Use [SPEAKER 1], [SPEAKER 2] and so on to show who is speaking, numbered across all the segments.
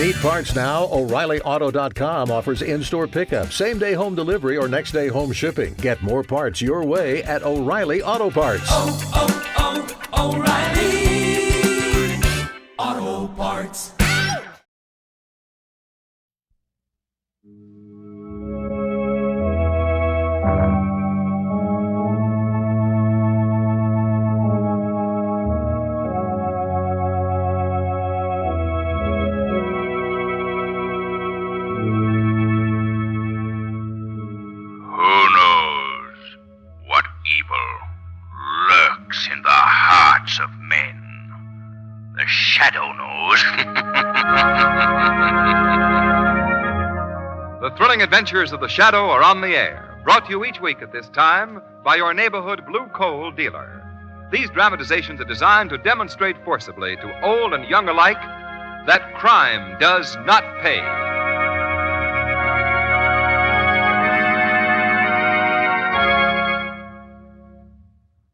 [SPEAKER 1] Need parts now? O'ReillyAuto.com offers in-store pickup, same-day home delivery, or next-day home shipping. Get more parts your way at O'Reilly Auto Parts.
[SPEAKER 2] O'Reilly Auto Parts.
[SPEAKER 3] Of men. The Shadow knows.
[SPEAKER 4] The thrilling adventures of the Shadow are on the air, brought to you each week at this time by your neighborhood blue coal dealer. These dramatizations are designed to demonstrate forcibly to old and young alike that crime does not pay.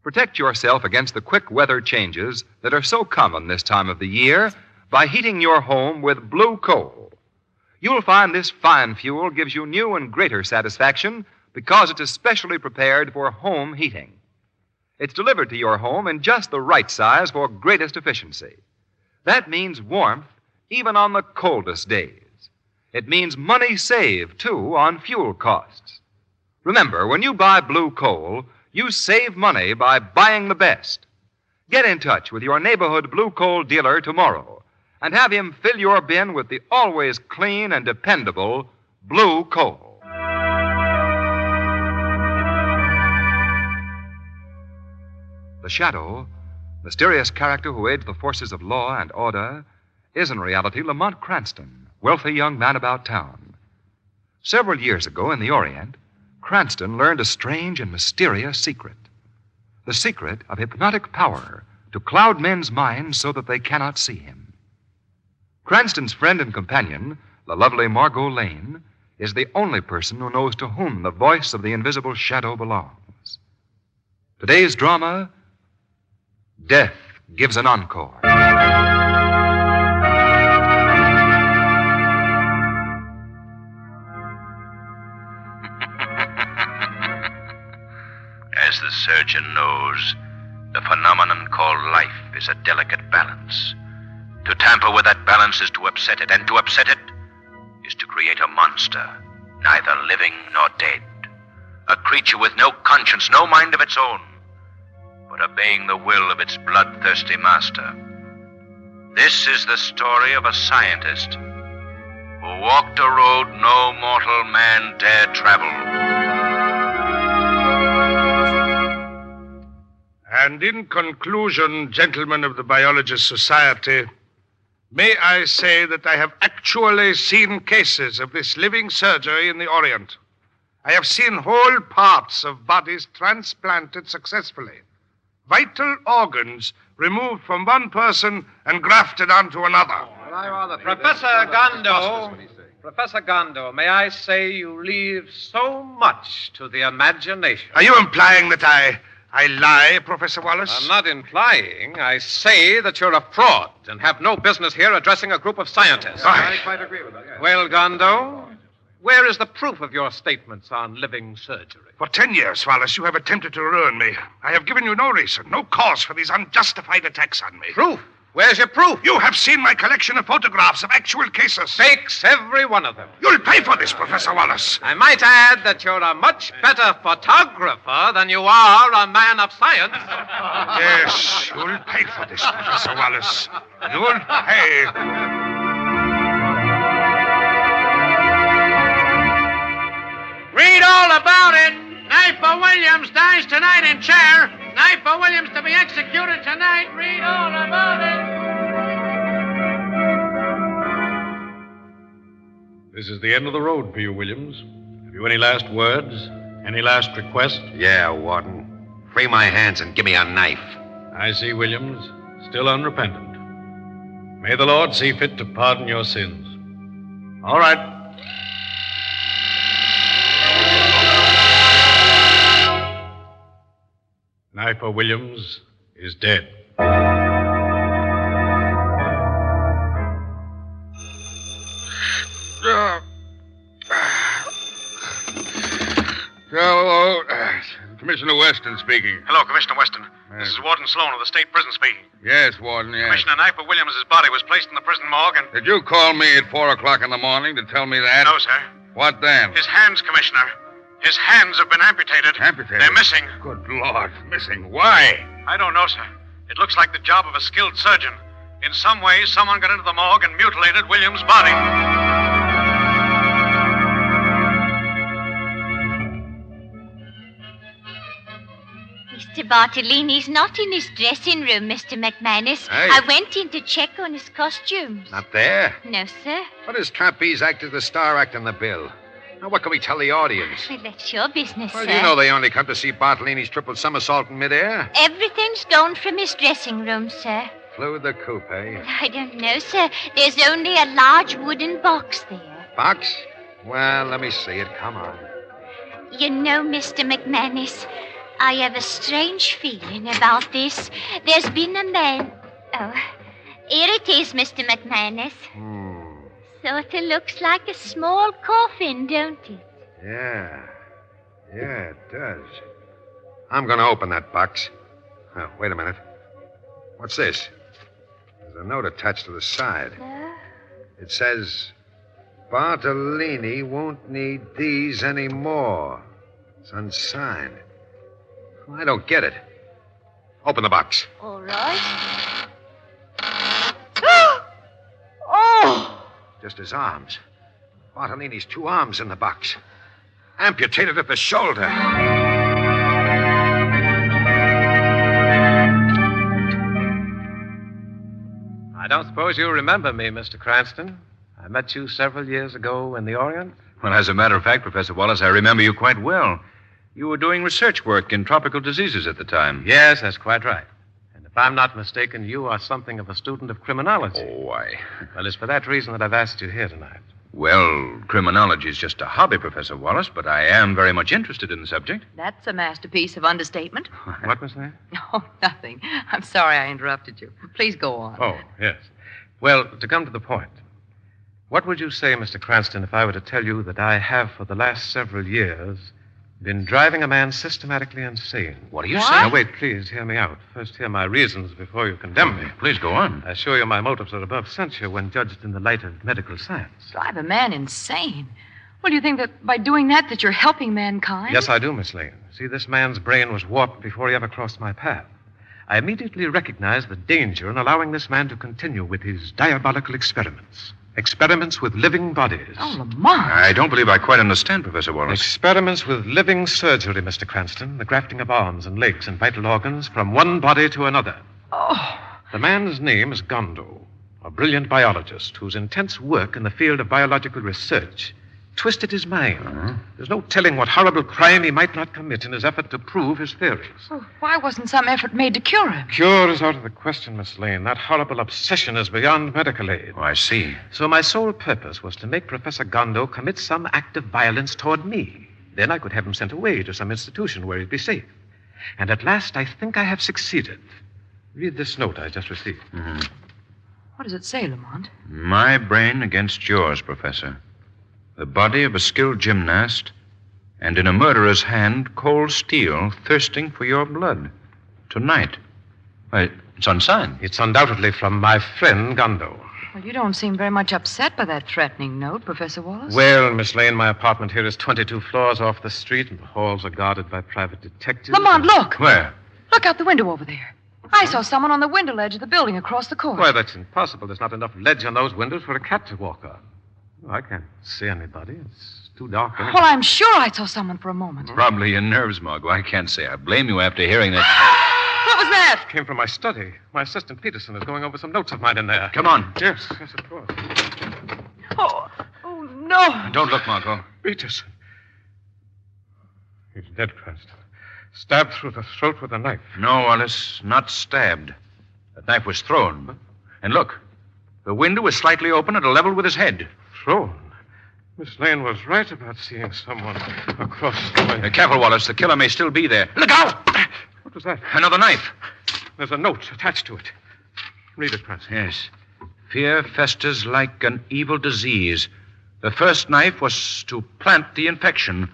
[SPEAKER 4] Protect yourself against the quick weather changes that are so common this time of the year by heating your home with blue coal. You'll find this fine fuel gives you new and greater satisfaction because it's especially prepared for home heating. It's delivered to your home in just the right size for greatest efficiency. That means warmth even on the coldest days. It means money saved, too, on fuel costs. Remember, when you buy blue coal, you save money by buying the best. Get in touch with your neighborhood blue coal dealer tomorrow and have him fill your bin with the always clean and dependable blue coal. The Shadow, mysterious character who aids the forces of law and order, is in reality Lamont Cranston, wealthy young man about town. Several years ago in the Orient, Cranston learned a strange and mysterious secret. The secret of hypnotic power to cloud men's minds so that they cannot see him. Cranston's friend and companion, the lovely Margot Lane, is the only person who knows to whom the voice of the invisible Shadow belongs. Today's drama, Death Gives an Encore.
[SPEAKER 3] As the surgeon knows, the phenomenon called life is a delicate balance. To tamper with that balance is to upset it, and to upset it is to create a monster, neither living nor dead. A creature with no conscience, no mind of its own, but obeying the will of its bloodthirsty master. This is the story of a scientist who walked a road no mortal man dare travel.
[SPEAKER 5] And in conclusion, gentlemen of the Biologist Society, may I say that I have actually seen cases of this living surgery in the Orient. I have seen whole parts of bodies transplanted successfully, vital organs removed from one person and grafted onto another.
[SPEAKER 6] Professor Gondo, may I say you leave so much to the imagination.
[SPEAKER 5] Are you implying that I lie, Professor Wallace?
[SPEAKER 6] I'm not implying. I say that you're a fraud and have no business here addressing a group of scientists.
[SPEAKER 5] I
[SPEAKER 6] quite agree with that. Yes. Well, Gondo, where is the proof of your statements on living surgery?
[SPEAKER 5] For 10 years, Wallace, you have attempted to ruin me. I have given you no reason, no cause for these unjustified attacks on me.
[SPEAKER 6] Proof? Where's your proof?
[SPEAKER 5] You have seen my collection of photographs of actual cases.
[SPEAKER 6] Fakes, every one of them.
[SPEAKER 5] You'll pay for this, Professor Wallace.
[SPEAKER 6] I might add that you're a much better photographer than you are a man of science.
[SPEAKER 5] Yes, you'll pay for this, Professor Wallace. You'll pay.
[SPEAKER 7] Read all about it. Knifer Williams dies tonight in chair. Knifer Williams to be executed tonight. Read all about it.
[SPEAKER 8] This is the end of the road for you, Williams. Have you any last words? Any last request?
[SPEAKER 9] Yeah, Warden. Free my hands and give me a knife.
[SPEAKER 8] I see, Williams. Still unrepentant. May the Lord see fit to pardon your sins. All right. Knifer Williams is dead.
[SPEAKER 5] Hello. Commissioner Weston speaking.
[SPEAKER 2] Hello, Commissioner Weston. This is Warden Sloan of the State Prison speaking.
[SPEAKER 5] Yes, Warden, yes.
[SPEAKER 2] Commissioner Knifer Williams' body was placed in the prison morgue and...
[SPEAKER 5] Did you call me at 4 o'clock in the morning to tell me that?
[SPEAKER 2] No, sir.
[SPEAKER 5] What then?
[SPEAKER 2] His hands, Commissioner. His hands have been amputated.
[SPEAKER 5] Amputated?
[SPEAKER 2] They're missing.
[SPEAKER 5] Good Lord. Missing? Why?
[SPEAKER 2] I don't know, sir. It looks like the job of a skilled surgeon. In some way, someone got into the morgue and mutilated Williams' body.
[SPEAKER 10] Mr. Bartolini's not in his dressing room, Mr. McManus.
[SPEAKER 9] Hey.
[SPEAKER 10] I went in to check on his costumes.
[SPEAKER 9] Not there?
[SPEAKER 10] No, sir.
[SPEAKER 9] What does trapeze act as the star act in the bill? Now, what can we tell the audience?
[SPEAKER 10] Well, that's your business,
[SPEAKER 9] Well,
[SPEAKER 10] sir.
[SPEAKER 9] you know they only come to see Bartolini's triple somersault in midair.
[SPEAKER 10] Everything's gone from his dressing room, sir.
[SPEAKER 9] Flew the coupe, eh?
[SPEAKER 10] I don't know, sir. There's only a large wooden box there.
[SPEAKER 9] Box? Well, let me see it. Come on.
[SPEAKER 10] You know, Mr. McManus, I have a strange feeling about this. There's been a man... Oh, here it is, Mr. McManus. Sort of looks like a small coffin, don't it?
[SPEAKER 9] Yeah. Yeah, it does. I'm going to open that box. Oh, wait a minute. What's this? There's a note attached to the side. It says, Bartolini won't need these anymore. It's unsigned. Well, I don't get it. Open the box.
[SPEAKER 10] All right. Oh!
[SPEAKER 9] Just his arms. Bartolini's 2 arms in the box. Amputated at the shoulder.
[SPEAKER 6] I don't suppose you remember me, Mr. Cranston. I met you several years ago in the Orient.
[SPEAKER 4] Well, as a matter of fact, Professor Wallace, I remember you quite well. You were doing research work in tropical diseases at the time.
[SPEAKER 6] Yes, that's quite right. And if I'm not mistaken, you are something of a student of criminology.
[SPEAKER 4] Oh, why?
[SPEAKER 6] Well, it's for that reason that I've asked you here tonight.
[SPEAKER 4] Well, criminology is just a hobby, Professor Wallace, but I am very much interested in the subject.
[SPEAKER 11] That's a masterpiece of understatement.
[SPEAKER 6] What, Miss Lane?
[SPEAKER 11] Oh, nothing. I'm sorry I interrupted you. Please go on.
[SPEAKER 6] Oh, yes. Well, to come to the point, what would you say, Mr. Cranston, if I were to tell you that I have, for the last several years, been driving a man systematically insane?
[SPEAKER 4] What are you
[SPEAKER 11] What?
[SPEAKER 4] saying?
[SPEAKER 6] Now, wait, please hear me out. First, hear my reasons before you condemn me.
[SPEAKER 4] Please go on.
[SPEAKER 6] I assure you my motives are above censure when judged in the light of medical science.
[SPEAKER 11] Drive a man insane. Well, do you think that by doing that you're helping mankind?
[SPEAKER 6] Yes, I do, Miss Lane. See, this man's brain was warped before he ever crossed my path. I immediately recognized the danger in allowing this man to continue with his diabolical experiments. Experiments with living bodies.
[SPEAKER 11] Oh, Lamont.
[SPEAKER 4] I don't believe I quite understand, Professor Wallace.
[SPEAKER 6] Experiments with living surgery, Mr. Cranston. The grafting of arms and legs and vital organs from one body to another.
[SPEAKER 11] Oh,
[SPEAKER 6] The man's name is Gondo, a brilliant biologist whose intense work in the field of biological research twisted his mind. There's no telling what horrible crime he might not commit in his effort to prove his theories.
[SPEAKER 11] well, why wasn't some effort made to cure him?
[SPEAKER 6] Cure is out of the question, Miss Lane. That horrible obsession is beyond medical aid.
[SPEAKER 4] Oh, I see.
[SPEAKER 6] So my sole purpose was to make Professor Gondo commit some act of violence toward me. Then I could have him sent away to some institution where he'd be safe. And at last, I think I have succeeded. Read this note I just received.
[SPEAKER 11] What does it say, Lamont?
[SPEAKER 4] My brain against yours, Professor. The body of a skilled gymnast, and in a murderer's hand, cold steel, thirsting for your blood. Tonight. Why, it's unsigned.
[SPEAKER 6] It's undoubtedly from my friend Gondo.
[SPEAKER 11] Well, you don't seem very much upset by that threatening note, Professor Wallace.
[SPEAKER 6] Well, Miss Lane, my apartment here is 22 floors off the street, and the halls are guarded by private detectives.
[SPEAKER 11] Lamont, look!
[SPEAKER 4] Where?
[SPEAKER 11] Look out the window over there. I saw someone on the window ledge of the building across the court.
[SPEAKER 6] Why, that's impossible. There's not enough ledge on those windows for a cat to walk on. I can't see anybody. It's too dark. Anyway.
[SPEAKER 11] Well, I'm sure I saw someone for a moment.
[SPEAKER 4] Probably your nerves, Margot. I can't say I blame you after hearing that.
[SPEAKER 11] What was that?
[SPEAKER 6] Came from my study. My assistant Peterson is going over some notes of mine in there.
[SPEAKER 4] Come on.
[SPEAKER 6] Yes, of course.
[SPEAKER 11] Oh, no.
[SPEAKER 4] Don't look, Margot.
[SPEAKER 6] Peterson. He's dead, Cranston. Stabbed through the throat with a knife.
[SPEAKER 4] No, Wallace, not stabbed. That knife was thrown. And look, the window was slightly open at a level with his head.
[SPEAKER 6] Thrown? Miss Lane was right about seeing someone across the way.
[SPEAKER 4] Careful, Wallace. The killer may still be there. Look out!
[SPEAKER 6] What was that?
[SPEAKER 4] Another knife.
[SPEAKER 6] There's a note attached to it. Read it, Cranston.
[SPEAKER 4] Yes. Fear festers like an evil disease.
[SPEAKER 3] The first knife was to plant the infection,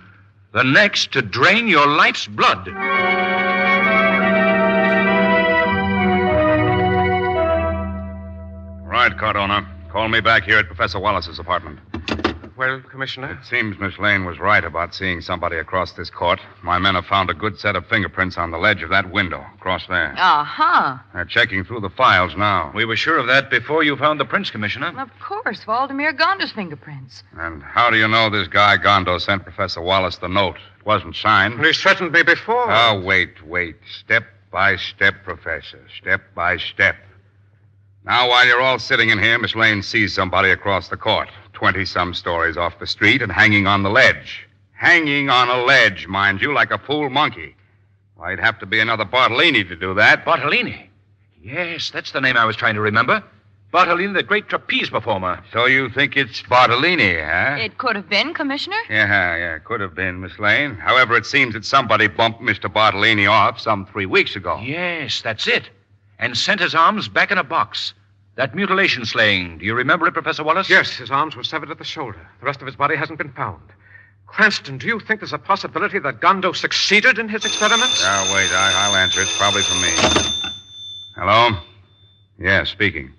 [SPEAKER 3] the next to drain your life's blood.
[SPEAKER 2] Right, Cardona. Call me back here at Professor Wallace's apartment.
[SPEAKER 9] Well, Commissioner?
[SPEAKER 2] It seems Miss Lane was right about seeing somebody across this court. My men have found a good set of fingerprints on the ledge of that window across there.
[SPEAKER 11] Uh-huh.
[SPEAKER 2] They're checking through the files now.
[SPEAKER 3] We were sure of that before you found the prints, Commissioner.
[SPEAKER 11] Of course, Valdemir Gonda's fingerprints.
[SPEAKER 2] And how do you know this guy Gondo sent Professor Wallace the note? It wasn't signed.
[SPEAKER 9] He's threatened me before.
[SPEAKER 2] Oh, wait. Step by step, Professor. Step by step. Now, while you're all sitting in here, Miss Lane sees somebody across the court, 20-some stories off the street and hanging on the ledge. Hanging on a ledge, mind you, like a fool monkey. Why, it'd have to be another Bartolini to do that.
[SPEAKER 3] Bartolini? Yes, that's the name I was trying to remember. Bartolini, the great trapeze performer.
[SPEAKER 2] So you think it's Bartolini, huh?
[SPEAKER 11] It could have been, Commissioner.
[SPEAKER 2] Yeah, could have been, Miss Lane. However, it seems that somebody bumped Mr. Bartolini off some 3 weeks ago.
[SPEAKER 3] Yes, that's it. And sent his arms back in a box. That mutilation slaying, do you remember it, Professor Wallace?
[SPEAKER 9] Yes, his arms were severed at the shoulder. The rest of his body hasn't been found. Cranston, do you think there's a possibility that Gondo succeeded in his experiments?
[SPEAKER 2] Now, wait, I'll answer. It's probably from me. Hello? Yes, speaking.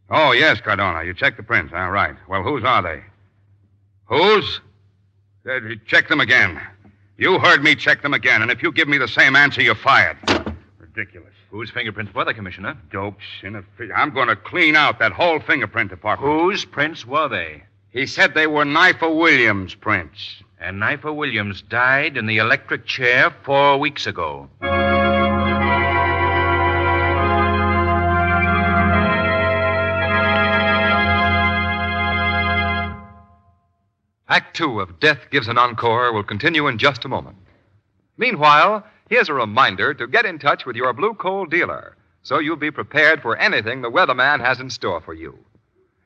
[SPEAKER 2] Oh, yes, Cardona. You checked the prints, huh? Right. Well, whose are they? Whose? Check them again. You heard me check them again, and if you give me the same answer, you're fired. Ridiculous.
[SPEAKER 3] Whose fingerprints were they, Commissioner?
[SPEAKER 2] Dopes in a... I'm going to clean out that whole fingerprint department.
[SPEAKER 3] Whose prints were they?
[SPEAKER 2] He said they were Knifer Williams' prints.
[SPEAKER 3] And Knifer Williams died in the electric chair 4 weeks ago.
[SPEAKER 4] Act 2 of Death Gives an Encore will continue in just a moment. Meanwhile, here's a reminder to get in touch with your blue coal dealer so you'll be prepared for anything the weatherman has in store for you.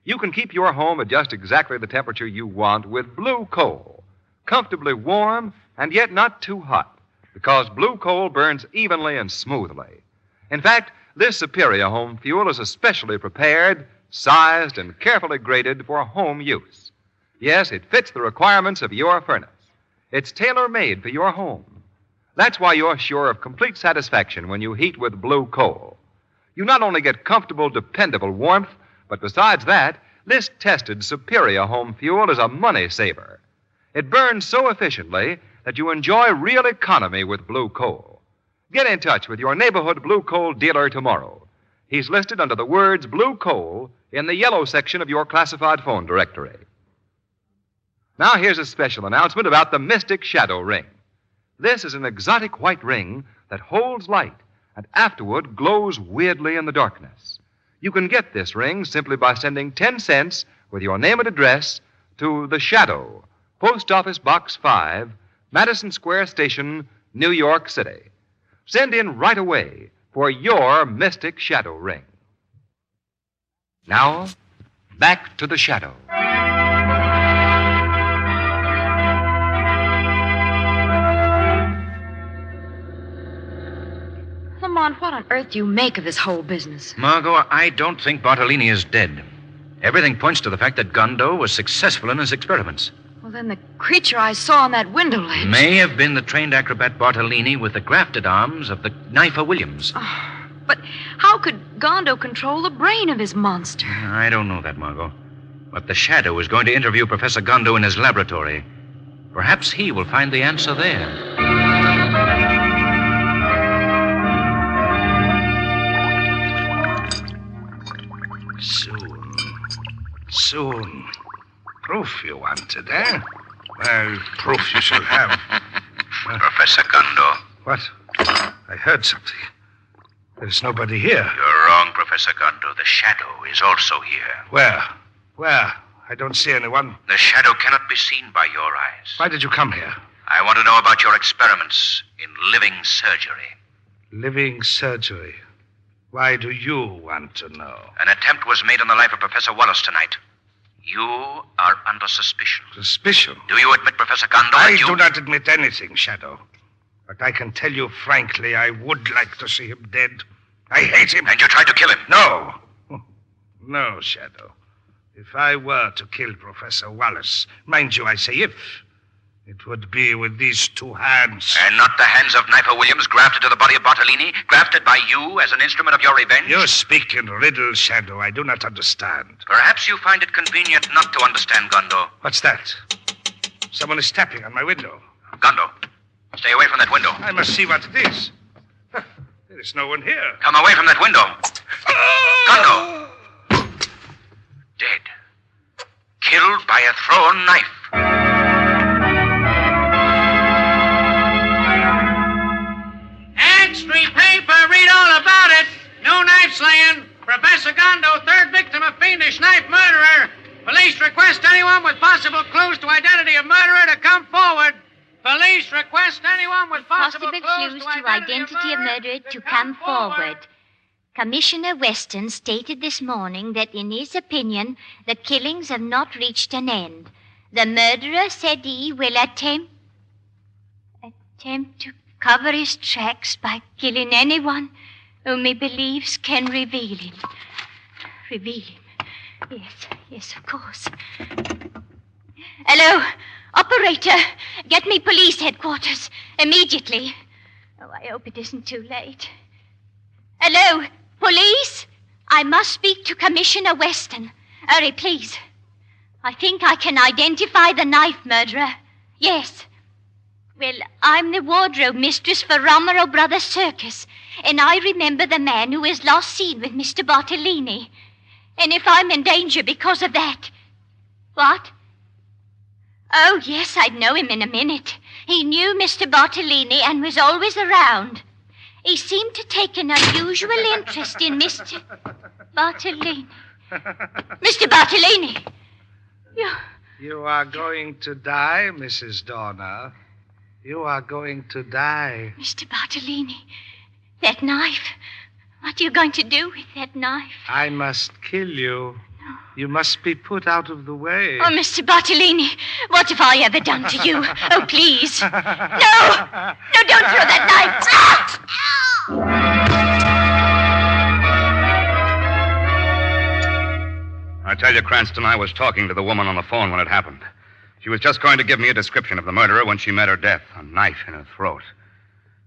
[SPEAKER 4] You can keep your home at just exactly the temperature you want with blue coal, comfortably warm and yet not too hot, because blue coal burns evenly and smoothly. In fact, this superior home fuel is especially prepared, sized, and carefully graded for home use. Yes, it fits the requirements of your furnace. It's tailor-made for your home. That's why you're sure of complete satisfaction when you heat with blue coal. You not only get comfortable, dependable warmth, but besides that, this tested superior home fuel is a money saver. It burns so efficiently that you enjoy real economy with blue coal. Get in touch with your neighborhood blue coal dealer tomorrow. He's listed under the words blue coal in the yellow section of your classified phone directory. Now here's a special announcement about the Mystic Shadow Ring. This is an exotic white ring that holds light and afterward glows weirdly in the darkness. You can get this ring simply by sending 10 cents with your name and address to The Shadow, Post Office Box 5, Madison Square Station, New York City. Send in right away for your Mystic Shadow Ring. Now, back to The Shadow.
[SPEAKER 11] Lamont, what on earth do you make of this whole business?
[SPEAKER 3] Margot, I don't think Bartolini is dead. Everything points to the fact that Gondo was successful in his experiments.
[SPEAKER 11] Well, then the creature I saw on that window ledge...
[SPEAKER 3] May have been the trained acrobat Bartolini with the grafted arms of the Knifer Williams.
[SPEAKER 11] Oh, but how could Gondo control the brain of his monster?
[SPEAKER 3] I don't know that, Margot. But the Shadow is going to interview Professor Gondo in his laboratory. Perhaps he will find the answer there.
[SPEAKER 5] Soon. Proof you wanted, eh? Well, proof you shall have.
[SPEAKER 3] Professor Gondo.
[SPEAKER 5] What? I heard something. There's nobody here.
[SPEAKER 3] You're wrong, Professor Gondo. The Shadow is also here.
[SPEAKER 5] Where? Where? I don't see anyone.
[SPEAKER 3] The Shadow cannot be seen by your eyes.
[SPEAKER 5] Why did you come here?
[SPEAKER 3] I want to know about your experiments in living surgery.
[SPEAKER 5] Living surgery. Why do you want to know?
[SPEAKER 3] An attempt was made on the life of Professor Wallace tonight. You are under suspicion.
[SPEAKER 5] Suspicion?
[SPEAKER 3] Do you admit, Professor Gondo?
[SPEAKER 5] I do not admit anything, Shadow. But I can tell you frankly, I would like to see him dead. I hate him.
[SPEAKER 3] And you tried to kill him?
[SPEAKER 5] No. No, Shadow. If I were to kill Professor Wallace, mind you, I say if, it would be with these two hands.
[SPEAKER 3] And not the hands of Knifer Williams grafted to the body of Bartolini, grafted by you as an instrument of your revenge?
[SPEAKER 5] You speak in riddles, Shadow. I do not understand.
[SPEAKER 3] Perhaps you find it convenient not to understand, Gondo.
[SPEAKER 5] What's that? Someone is tapping on my window.
[SPEAKER 3] Gondo, stay away from that window.
[SPEAKER 5] I must see what it is. Huh, there is no one here.
[SPEAKER 3] Come away from that window. Gondo! Dead. Killed by a thrown knife.
[SPEAKER 7] Street paper, read all about it. New knife slaying. Professor Gondo, third victim of fiendish knife murderer. Police request anyone with possible clues to identity of murderer to come forward. Police request anyone with possible clues to identity of murderer
[SPEAKER 10] to come forward. Commissioner Weston stated this morning that in his opinion, the killings have not reached an end. The murderer said he will attempt to cover his tracks by killing anyone whom he believes can reveal him. Reveal him. Yes, of course. Hello, operator. Get me police headquarters immediately. Oh, I hope it isn't too late. Hello, police? I must speak to Commissioner Weston. Hurry, please. I think I can identify the knife murderer. Yes. Well, I'm the wardrobe mistress for Romero Brothers Circus, and I remember the man who was last seen with Mr. Bartolini. And if I'm in danger because of that... What? Oh, yes, I'd know him in a minute. He knew Mr. Bartolini and was always around. He seemed to take an unusual interest in Mr. Bartolini. Mr. Bartolini!
[SPEAKER 5] You are going to die, Mrs. Dorner. You are going to die.
[SPEAKER 10] Mr. Bartolini, that knife. What are you going to do with that knife?
[SPEAKER 5] I must kill you. No. You must be put out of the way.
[SPEAKER 10] Oh, Mr. Bartolini, what have I ever done to you? Oh, please. No! No, don't throw that knife!
[SPEAKER 2] I tell you, Cranston, I was talking to the woman on the phone when it happened. She was just going to give me a description of the murderer when she met her death, a knife in her throat.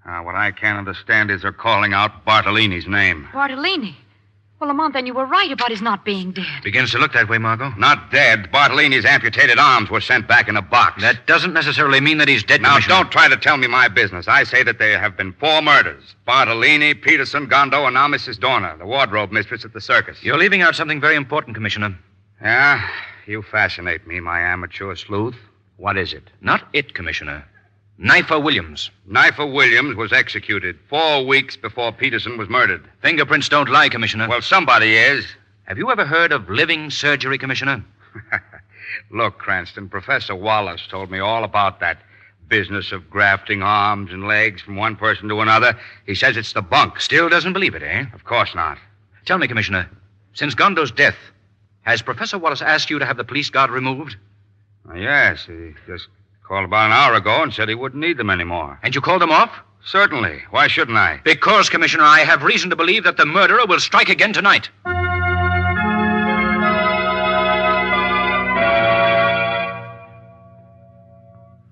[SPEAKER 2] What I can't understand is her calling out Bartolini's name.
[SPEAKER 11] Bartolini? Well, Lamont, then you were right about his not being dead.
[SPEAKER 3] Begins to look that way, Margot.
[SPEAKER 2] Not dead. Bartolini's amputated arms were sent back in a box.
[SPEAKER 3] That doesn't necessarily mean that he's dead,
[SPEAKER 2] Now,
[SPEAKER 3] Commissioner.
[SPEAKER 2] don't try to tell me my business. I say that there have been 4 murders. Bartolini, Peterson, Gondo, and now Mrs. Dorner, the wardrobe mistress at the circus.
[SPEAKER 3] You're leaving out something very important, Commissioner.
[SPEAKER 2] Yeah? You fascinate me, my amateur sleuth. What is it?
[SPEAKER 3] Not it, Commissioner. Knifer Williams.
[SPEAKER 2] Knifer Williams was executed 4 weeks before Peterson was murdered.
[SPEAKER 3] Fingerprints don't lie, Commissioner.
[SPEAKER 2] Well, somebody is.
[SPEAKER 3] Have you ever heard of living surgery, Commissioner?
[SPEAKER 2] Look, Cranston, Professor Wallace told me all about that business of grafting arms and legs from one person to another. He says it's the bunk.
[SPEAKER 3] Still doesn't believe it, eh?
[SPEAKER 2] Of course not.
[SPEAKER 3] Tell me, Commissioner, since Gondo's death, has Professor Wallace asked you to have the police guard removed?
[SPEAKER 2] Yes, he just called about an hour ago and said he wouldn't need them anymore.
[SPEAKER 3] And you called them off?
[SPEAKER 2] Certainly. Why shouldn't I?
[SPEAKER 3] Because, Commissioner, I have reason to believe that the murderer will strike again tonight.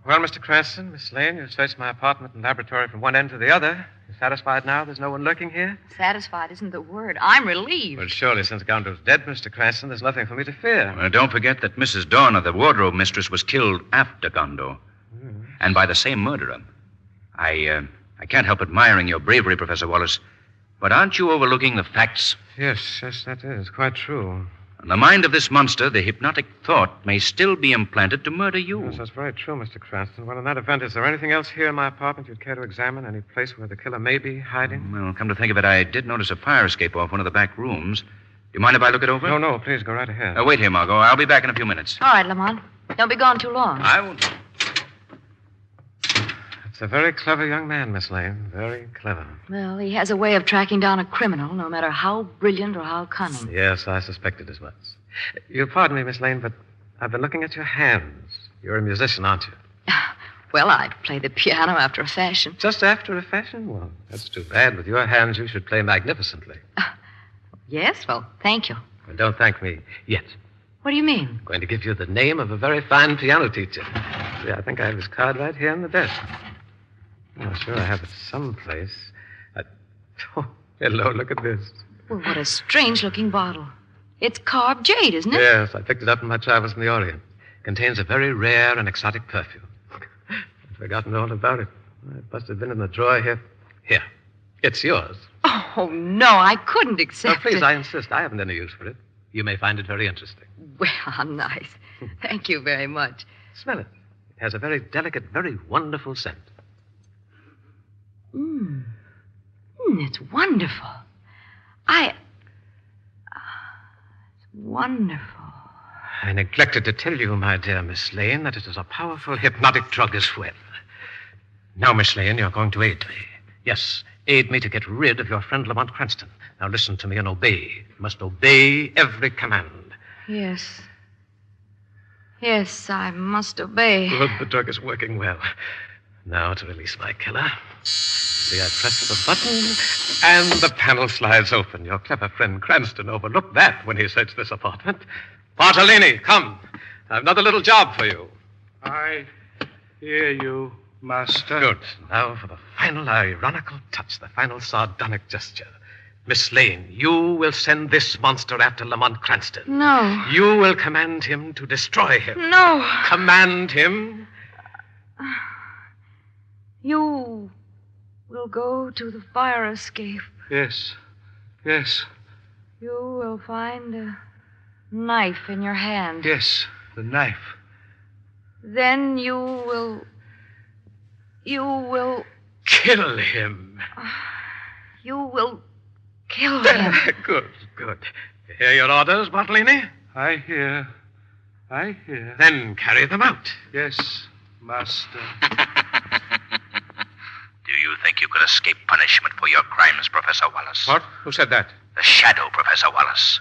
[SPEAKER 6] Well, Mr. Cranston, Miss Lane, you've searched my apartment and laboratory from one end to the other. You satisfied now there's no one lurking here?
[SPEAKER 11] Satisfied isn't the word. I'm relieved.
[SPEAKER 6] Well, surely since Gondo's dead, Mr. Cranston, there's nothing for me to fear.
[SPEAKER 3] Well, don't forget that Mrs. Dorner, the wardrobe mistress, was killed after Gondo. And by the same murderer. I can't help admiring your bravery, Professor Wallace. But aren't you overlooking the facts?
[SPEAKER 6] Yes, that is quite true.
[SPEAKER 3] In the mind of this monster, the hypnotic thought may still be implanted to murder you.
[SPEAKER 6] Yes, that's very true, Mr. Cranston. Well, in that event, is there anything else here in my apartment you'd care to examine? Any place where the killer may be hiding?
[SPEAKER 3] Well, come to think of it, I did notice a fire escape off one of the back rooms. Do you mind if I look it over?
[SPEAKER 6] No, please go right ahead.
[SPEAKER 3] Wait here, Margot. I'll be back in a few minutes.
[SPEAKER 11] All right, Lamont. Don't be gone too long.
[SPEAKER 3] I won't.
[SPEAKER 6] It's a very clever young man, Miss Lane. Very clever.
[SPEAKER 11] Well, he has a way of tracking down a criminal, no matter how brilliant or how cunning.
[SPEAKER 6] Yes, I suspected as much. You'll pardon me, Miss Lane, but I've been looking at your hands. You're a musician, aren't you?
[SPEAKER 11] Well, I play the piano after a fashion.
[SPEAKER 6] Just after a fashion? Well, that's too bad. With your hands, you should play magnificently.
[SPEAKER 11] Yes? Well, thank you.
[SPEAKER 6] Well, don't thank me yet.
[SPEAKER 11] What do you mean?
[SPEAKER 6] I'm going to give you the name of a very fine piano teacher. See, I think I have his card right here in the desk. Oh, sure, I have it someplace. Oh, hello, look at this.
[SPEAKER 11] Well, what a strange-looking bottle. It's carved jade, isn't it?
[SPEAKER 6] Yes, I picked it up in my travels in the Orient. Contains a very rare and exotic perfume. I'd forgotten all about it. It must have been in the drawer here. Here. It's yours.
[SPEAKER 11] Oh, no, I couldn't accept
[SPEAKER 6] Please,
[SPEAKER 11] it.
[SPEAKER 6] I insist. I haven't any use for it. You may find it very interesting.
[SPEAKER 11] Well, how nice. Thank you very much.
[SPEAKER 6] Smell it. It has a very delicate, very wonderful scent.
[SPEAKER 11] It's wonderful. It's wonderful.
[SPEAKER 6] I neglected to tell you, my dear Miss Lane, that it is a powerful hypnotic drug as well. Now, Miss Lane, you're going to aid me. Yes, aid me to get rid of your friend Lamont Cranston. Now listen to me and obey. You must obey every command.
[SPEAKER 11] Yes. Yes, I must obey.
[SPEAKER 6] Good, the drug is working well. Now to release my killer. See, I press the button, and the panel slides open. Your clever friend Cranston overlooked that when he searched this apartment. Bartolini, come. I've another little job for you.
[SPEAKER 5] I hear you, Master.
[SPEAKER 6] Good. Now for the final ironical touch, the final sardonic gesture. Miss Lane, you will send this monster after Lamont Cranston.
[SPEAKER 11] No.
[SPEAKER 6] You will command him to destroy him.
[SPEAKER 11] No.
[SPEAKER 6] Command him.
[SPEAKER 11] You will go to the fire escape.
[SPEAKER 5] Yes. Yes.
[SPEAKER 11] You will find a knife in your hand.
[SPEAKER 5] Yes, the knife.
[SPEAKER 11] Then you will
[SPEAKER 6] Kill him.
[SPEAKER 11] You will kill him.
[SPEAKER 6] Good. You hear your orders, Bartolini?
[SPEAKER 5] I hear.
[SPEAKER 6] Then carry them out.
[SPEAKER 5] Yes, Master.
[SPEAKER 3] Do you think you could escape punishment for your crimes, Professor Wallace?
[SPEAKER 6] What? Who said that?
[SPEAKER 3] The shadow, Professor Wallace.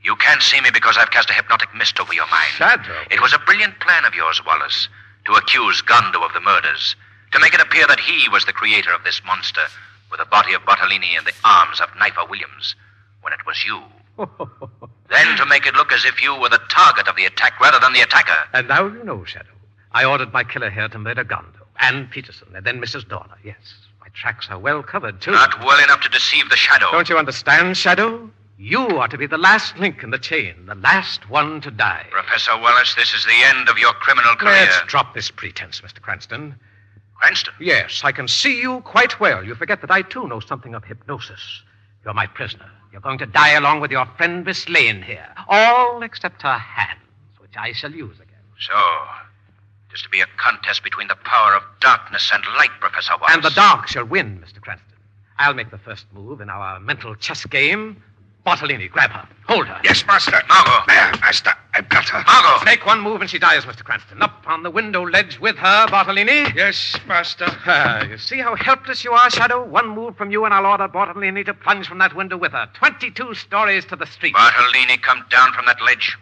[SPEAKER 3] You can't see me because I've cast a hypnotic mist over your mind.
[SPEAKER 6] Shadow?
[SPEAKER 3] It was a brilliant plan of yours, Wallace, to accuse Gondo of the murders, to make it appear that he was the creator of this monster with the body of Bartolini and the arms of Knifer Williams, when it was you. Then to make it look as if you were the target of the attack rather than the attacker.
[SPEAKER 6] And now you know, Shadow. I ordered my killer here to murder Gondo, and Peterson, and then Mrs. Dorner. Yes, my tracks are well covered, too.
[SPEAKER 3] Not well enough to deceive the shadow.
[SPEAKER 6] Don't you understand, Shadow? You are to be the last link in the chain, the last one to die.
[SPEAKER 3] Professor Wallace, this is the end of your criminal career.
[SPEAKER 6] Let's drop this pretense, Mr. Cranston.
[SPEAKER 3] Cranston?
[SPEAKER 6] Yes, I can see you quite well. You forget that I, too, know something of hypnosis. You're my prisoner. You're going to die along with your friend Miss Lane here. All except her hands, which I shall use again.
[SPEAKER 3] So, it is to be a contest between the power of darkness and light, Professor Wallace.
[SPEAKER 6] And the dark shall win, Mr. Cranston. I'll make the first move in our mental chess game. Bartolini, grab her. Hold her.
[SPEAKER 5] Yes, Master.
[SPEAKER 3] Margot.
[SPEAKER 5] There, Master. I've got her.
[SPEAKER 3] Margot.
[SPEAKER 6] Make one move and she dies, Mr. Cranston. Up on the window ledge with her, Bartolini.
[SPEAKER 5] Yes, Master.
[SPEAKER 6] You see how helpless you are, Shadow? One move from you and I'll order Bartolini to plunge from that window with her. 22 stories to the street.
[SPEAKER 3] Bartolini, come down from that ledge.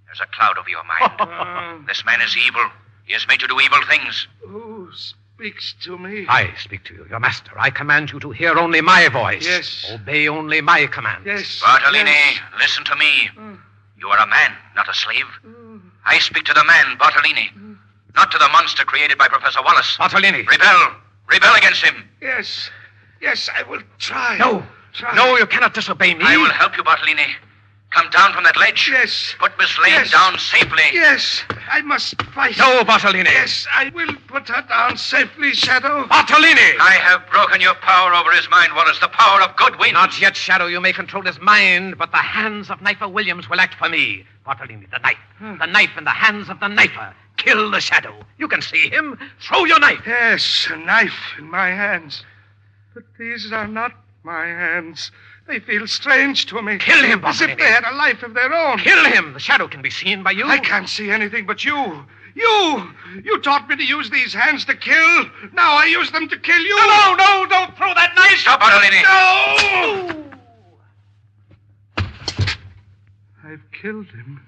[SPEAKER 3] There's a cloud over your mind. This man is evil. He is made to do evil things.
[SPEAKER 5] Who speaks to me?
[SPEAKER 6] I speak to you, your master. I command you to hear only my voice.
[SPEAKER 5] Yes.
[SPEAKER 6] Obey only my commands.
[SPEAKER 5] Yes.
[SPEAKER 3] Bartolini,
[SPEAKER 5] yes.
[SPEAKER 3] listen to me. You are a man, not a slave. I speak to the man, Bartolini, not to the monster created by Professor Wallace.
[SPEAKER 6] Bartolini.
[SPEAKER 3] Rebel against him.
[SPEAKER 5] Yes. Yes, I will try.
[SPEAKER 6] No.
[SPEAKER 5] Try.
[SPEAKER 6] No, you cannot disobey me.
[SPEAKER 3] I will help you, Bartolini. Come down from that ledge.
[SPEAKER 5] Yes.
[SPEAKER 3] Put Miss Lane
[SPEAKER 5] Yes.
[SPEAKER 3] down safely.
[SPEAKER 5] Yes, I must fight.
[SPEAKER 6] No, Bartolini.
[SPEAKER 5] Yes, I will put her down safely, Shadow.
[SPEAKER 6] Bartolini.
[SPEAKER 3] I have broken your power over his mind, Wallace. The power of good wins.
[SPEAKER 6] Not yet, Shadow. You may control his mind, but the hands of Knifer Williams will act for me. Bartolini, the knife. The knife in the hands of the knifer. Kill the Shadow. You can see him. Throw your knife.
[SPEAKER 5] Yes, a knife in my hands. But these are not my hands. They feel strange to me.
[SPEAKER 6] Kill him,
[SPEAKER 5] As if
[SPEAKER 6] Bartolini.
[SPEAKER 5] they had a life of their own.
[SPEAKER 6] Kill him. The Shadow can be seen by you.
[SPEAKER 5] I can't see anything but you. You taught me to use these hands to kill. Now I use them to kill you.
[SPEAKER 6] No, don't throw that knife.
[SPEAKER 3] Stop, Bartolini.
[SPEAKER 5] No! I've killed him.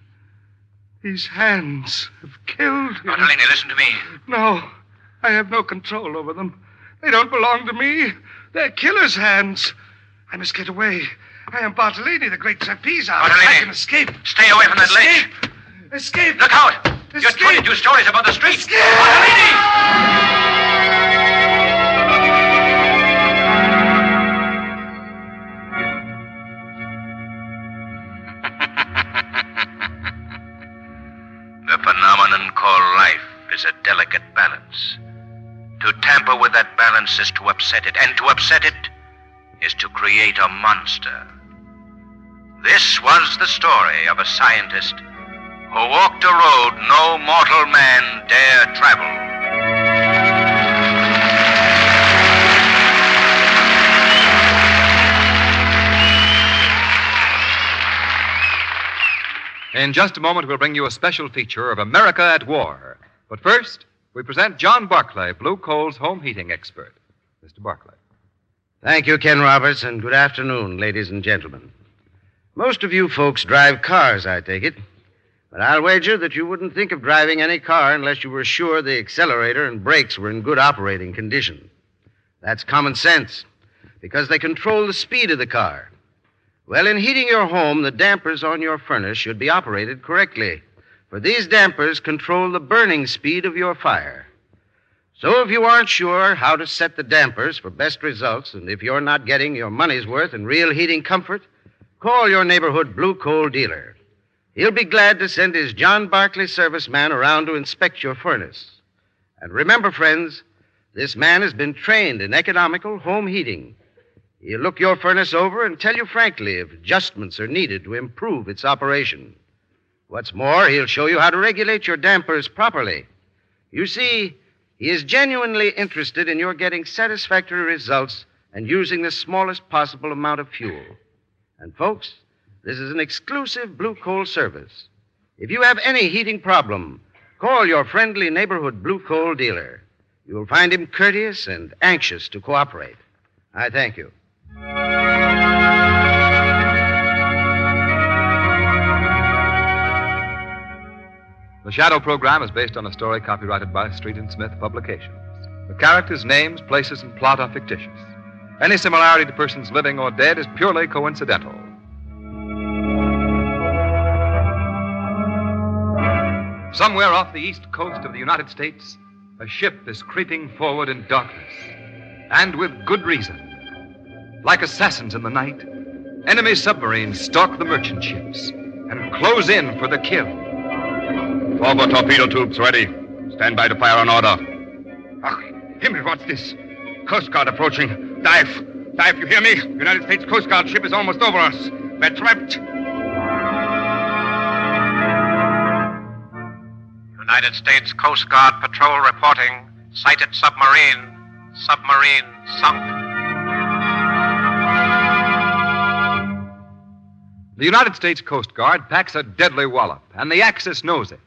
[SPEAKER 5] These hands have killed him.
[SPEAKER 3] Bartolini, listen to me.
[SPEAKER 5] No, I have no control over them. They don't belong to me. They're killer's hands. I must get away. I am Bartolini, the great trapeze artist.
[SPEAKER 3] Bartolini.
[SPEAKER 5] I can escape.
[SPEAKER 3] Stay away from that ledge.
[SPEAKER 5] Escape. Escape!
[SPEAKER 3] Look out! You're
[SPEAKER 5] Escape!
[SPEAKER 3] 22 stories above the street.
[SPEAKER 5] Escape!
[SPEAKER 3] The phenomenon called life is a delicate balance. To tamper with that balance is to upset it, and to upset it is to create a monster. This was the story of a scientist who walked a road no mortal man dare travel.
[SPEAKER 4] In just a moment, we'll bring you a special feature of America at War. But first, we present John Barclay, Blue Coal's home heating expert. Mr. Barclay.
[SPEAKER 12] Thank you, Ken Roberts, and good afternoon, ladies and gentlemen. Most of you folks drive cars, I take it. But I'll wager that you wouldn't think of driving any car unless you were sure the accelerator and brakes were in good operating condition. That's common sense, because they control the speed of the car. Well, in heating your home, the dampers on your furnace should be operated correctly, for these dampers control the burning speed of your fire. So if you aren't sure how to set the dampers for best results, and if you're not getting your money's worth in real heating comfort, call your neighborhood Blue Coal dealer. He'll be glad to send his John Barclay serviceman around to inspect your furnace. And remember, friends, this man has been trained in economical home heating. He'll look your furnace over and tell you frankly if adjustments are needed to improve its operation. What's more, he'll show you how to regulate your dampers properly. You see, he is genuinely interested in your getting satisfactory results and using the smallest possible amount of fuel. And folks, this is an exclusive Blue Coal service. If you have any heating problem, call your friendly neighborhood Blue Coal dealer. You will find him courteous and anxious to cooperate. I thank you.
[SPEAKER 4] The Shadow program is based on a story copyrighted by Street and Smith Publications. The characters, names, places, and plot are fictitious. Any similarity to persons living or dead is purely coincidental. Somewhere off the east coast of the United States, a ship is creeping forward in darkness, and with good reason. Like assassins in the night, enemy submarines stalk the merchant ships and close in for the kill.
[SPEAKER 2] Forward torpedo tubes ready. Stand by to fire on order. Ach, Himmel, what's this? Coast Guard approaching. Dive. Dive, you hear me? United States Coast Guard ship is almost over us. We're trapped.
[SPEAKER 3] United States Coast Guard patrol reporting. Sighted submarine. Submarine sunk.
[SPEAKER 4] The United States Coast Guard packs a deadly wallop, and the Axis knows it.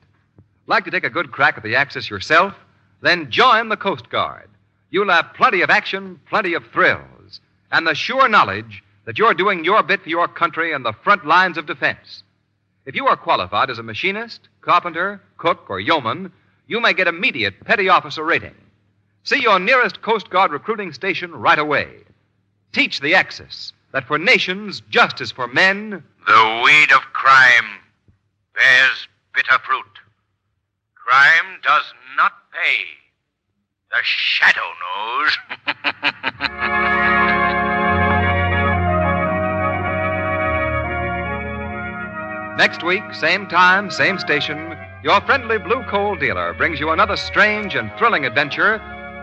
[SPEAKER 4] Like to take a good crack at the Axis yourself? Then join the Coast Guard. You'll have plenty of action, plenty of thrills, and the sure knowledge that you're doing your bit for your country in the front lines of defense. If you are qualified as a machinist, carpenter, cook, or yeoman, you may get immediate petty officer rating. See your nearest Coast Guard recruiting station right away. Teach the Axis that for nations just as for men,
[SPEAKER 3] The weed of crime bears bitter fruit. Crime does not pay. The shadow knows.
[SPEAKER 4] Next week, same time, same station, your friendly Blue Coal dealer brings you another strange and thrilling adventure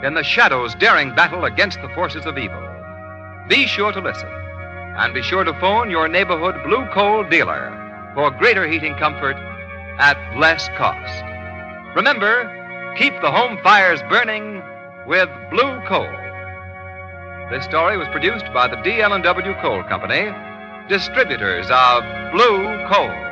[SPEAKER 4] in the Shadow's daring battle against the forces of evil. Be sure to listen, and be sure to phone your neighborhood Blue Coal dealer for greater heating comfort at less cost. Remember, keep the home fires burning with Blue Coal. This story was produced by the D.L.&W. Coal Company, distributors of Blue Coal.